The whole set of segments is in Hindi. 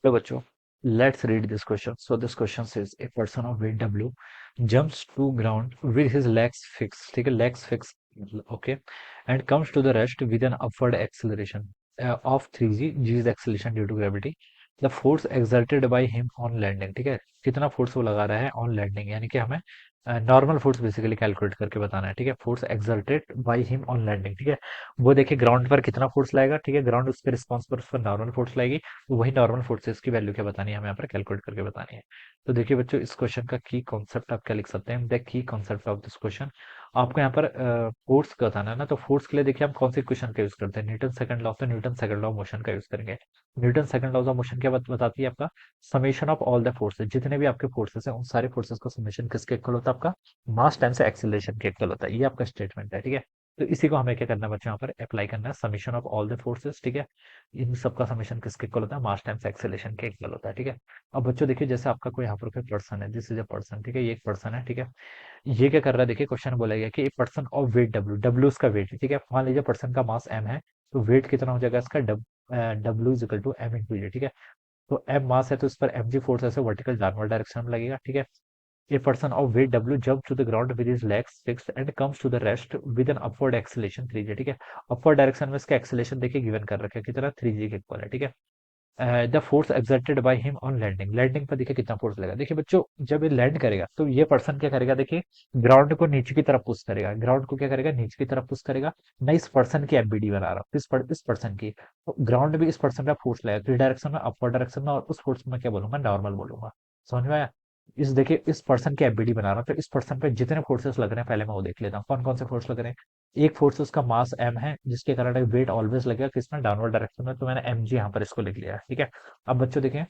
हेलो बच्चों, let's read this question. So this question says a person of weight W jumps to ground with his legs fixed. ठीक है, legs fixed मतलब okay, and comes to the rest with an upward acceleration of 3g. G is acceleration due to gravity. The force exerted by him on landing. ठीक है, कितना फोर्स वो लगा रहा है ऑन लैंडिंग, यानी कि हमें नॉर्मल फोर्स बेसिकली कैलकुलेट करके बताना है. ठीक है, force exerted by him on landing. ठीक है, वो देखिए ग्राउंड पर कितना फोर्स लाएगा. ठीक है, ग्राउंड उसके रिस्पॉन्स पर उस पर नॉर्मल फोर्स लाएगी, तो वही नॉर्मल फोर्सेस की वैल्यू क्या बतानी है हमें यहाँ पर कैलकुलेट करके बतानी है. तो देखिए बच्चों, इस क्वेश्चन का की कॉन्सेप्ट आप क्या लिख सकते हैं. The key concept of this question, आपको यहाँ पर फोर्स का बताना है ना. तो फोर्स के लिए देखिए हम कौन सी इक्वेशन का यूज करते हैं, न्यूटन सेकंड लॉ. तो Newton second law of motion का यूज करेंगे. Newton second law of motion क्या बताती है आपका, summation of all the forces. जितने भी आपके फोर्सेस हैं उन सारे फोर्सेस का समेशन किसके इक्वल होता है, आपका मास टाइम्स एक्सीलरेशन के इक्वल होता है. ये आपका स्टेटमेंट है. ठीक है, तो इसी को हमें क्या करना है बच्चों, यहाँ पर अप्लाई करना है, summation of all the forces. ठीक है, इन सबका समेशन किसके इक्वल होता है, मास टाइम्स एक्सेलरेशन के इक्वल होता है. ठीक है, अब बच्चों देखिए, जैसे आपका कोई यहाँ पर कोई पर्सन है, दिस इज अ पर्सन. ठीक है, ये एक पर्सन है. ठीक है, ये क्या कर रहा है, देखिए क्वेश्चन बोला गया कि एक person of weight W. W उसका वेट है. ठीक है, मान लीजिए पर्सन का मास एम है, तो वेट कितना हो जाएगा इसका, W is equal to M into G. ठीक है, तो एम मास है तो इस पर एम जी फोर्स ऐसे वर्टिकल डाउनवर्ड डायरेक्शन में लगेगा. ठीक है, a person of weight W jump to the ground with his legs fixed and comes to the rest with an upward acceleration 3g. ठीक है, अपवर्ड डायरेक्शन में इसका एक्सेलेरेशन देखिए गिवन कर रखा है कितना, 3g के इक्वल है. ठीक है, the force exerted by him on landing. Landing पर देखिए कितना फोर्स लगेगा. देखिए बच्चों, जब ये लैंड करेगा तो ये पर्सन क्या करेगा, देखिए ग्राउंड को नीचे की तरफ पुश करेगा. ग्राउंड को क्या करेगा, नीचे की तरफ पुश करेगा. मैं इस पर्सन की एफबीडी बना रहा हूँ, इस पर्सन की. तो ग्राउंड भी इस पर्सन का फोर्स लगेगा किस डायरेक्शन में, अपवर्ड डायरेक्शन में, और उस फोर्स में क्या बोलूंगा, नॉर्मल बोलूंगा. समझ में आया. इस देखिए, इस पर्सन की एफबीडी बना रहा हूँ, तो इस पर्सन पे जितने फोर्सेस लग रहे हैं पहले मैं वो देख लेता हूँ, कौन कौन से फोर्स लग रहे हैं. एक फोर्स उसका मास एम है, जिसके कारण वेट ऑलवेज लगेगा किसमें, डाउनवर्ड डायरेक्शन में. तो मैंने एम जी यहाँ पर इसको लिख लिया है. ठीक है, अब बच्चों देखें,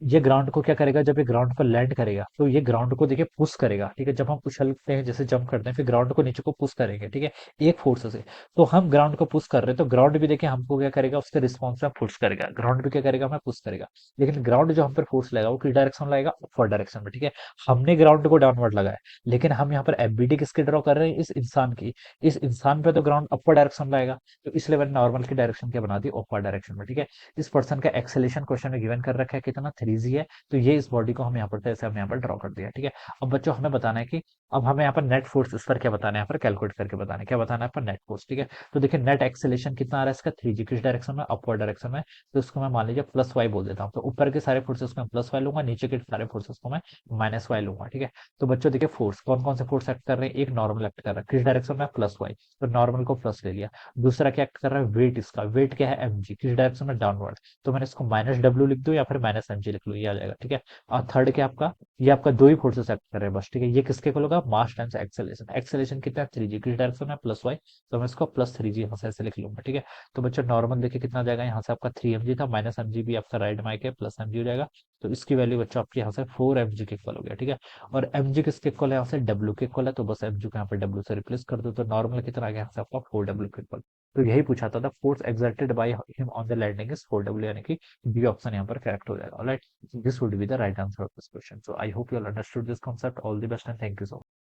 ये ग्राउंड को क्या करेगा, जब ये ग्राउंड पर लैंड करेगा तो ये ग्राउंड को देखिए पुश करेगा. ठीक है, जब हम उछलते हैं जैसे जंप करते हैं, फिर ग्राउंड को नीचे को पुश करेंगे. ठीक है, एक फोर्स से. तो हम ग्राउंड को पुश कर रहे हैं, तो ग्राउंड भी देखिए हमको क्या करेगा, उसके रिस्पॉन्स में पुश करेगा. ग्राउंड भी क्या करेगा, हमें पुश करेगा. लेकिन ग्राउंड जो हम पर फोर्स लगाएगा वो किस डायरेक्शन में लगाएगा, अपवर्ड डायरेक्शन में. ठीक है, हमने ग्राउंड को डाउनवर्ड लगाया, लेकिन हम यहाँ पर एफबीडी किसकी ड्रॉ कर रहे हैं, इस इंसान की. इस इंसान पे तो ग्राउंड अपवर्ड डायरेक्शन में लगाएगा, तो इसलिए मैंने नॉर्मल की डायरेक्शन क्या बना दी, अपवर्ड डायरेक्शन में. ठीक है, इस पर्सन का एक्सेलेरेशन क्वेश्चन में गिवन कर रखा है कितना, 3g है. तो ये इस बॉडी को हम यहाँ पर ऐसे हमने यहाँ पर ड्रॉ कर दिया. ठीक है, अब बच्चों हमें बताना है कि अब हमें यहाँ पर नेट फोर्स इस पर क्या बताना है, यहाँ पर कैलकुलेट करके बताना है, क्या बताना है पर नेट फोर्स. ठीक है, तो देखिए नेट एक्सेलेरेशन कितना आ रहा है इसका, 3g किस डायरेक्शन में, अपवर्ड डायरेक्शन में. तो इसको मैं मान लीजिए प्लस वाई बोल देता हूँ. तो ऊपर के सारे फोर्सेस को मैं प्लस वाई लूंगा, नीचे के सारे फोर्सेस को मैं माइनस वाई लूंगा. ठीक है, तो बच्चों देखिए फोर्स कौन कौन से फोर्स एक्ट कर रहे हैं, एक नॉर्मल एक्ट कर रहा है किस डायरेक्शन में, प्लस वाई. तो नॉर्मल को प्लस ले लिया. दूसरा क्या एक्ट कर रहा है, वेट. इसका वेट क्या है, एम जी, किस डायरेक्शन में, डाउनवर्ड. तो मैंने इसको माइनस डब्ल्यू लिख दूं या फिर माइनस एम जी लिख लूँ, ये आ जाएगा. ठीक है, और थर्ड क्या आपका, ये आपका दो ही फोर्सेस एक्ट कर रहे हैं बस. ठीक है, ये किसके इक्वल होगा, मास टाइम्स एक्सेलरेशन. एक्सेलरेशन कितना है, 3g, किस डायरेक्शन में, प्लस वाई. तो मैं इसको प्लस 3g यहाँ से ऐसे लिख लूंगा. ठीक है, तो बच्चों नॉर्मल देखिए कितना जाएगा, यहाँ से आपका 3 mg था, माइनस एम जी भी आपका राइट माइक है, प्लस एम जी हो जाएगा. तो इसकी वैल्यू बच्चों आपकी यहाँ से 4 mg के इक्वल हो गया. ठीक है, और एम जी किसके इक्वल है, यहाँ से डब्ल्यू के इक्वल है, तो बस एम जी को यहाँ पर डब्ल्यू से रिप्लेस कर दो. तो नॉर्मल कितना आ गया यहाँ से आपका 4w के इक्वल. तो यही पूछा था, force exerted by him on the landing is 4w, यानी कि बी ऑप्शन यहाँ पर करेक्ट हो जाएगा. Alright, this would be the right answer of this question. So I hope you all understood this concept. All the best and thank you so much.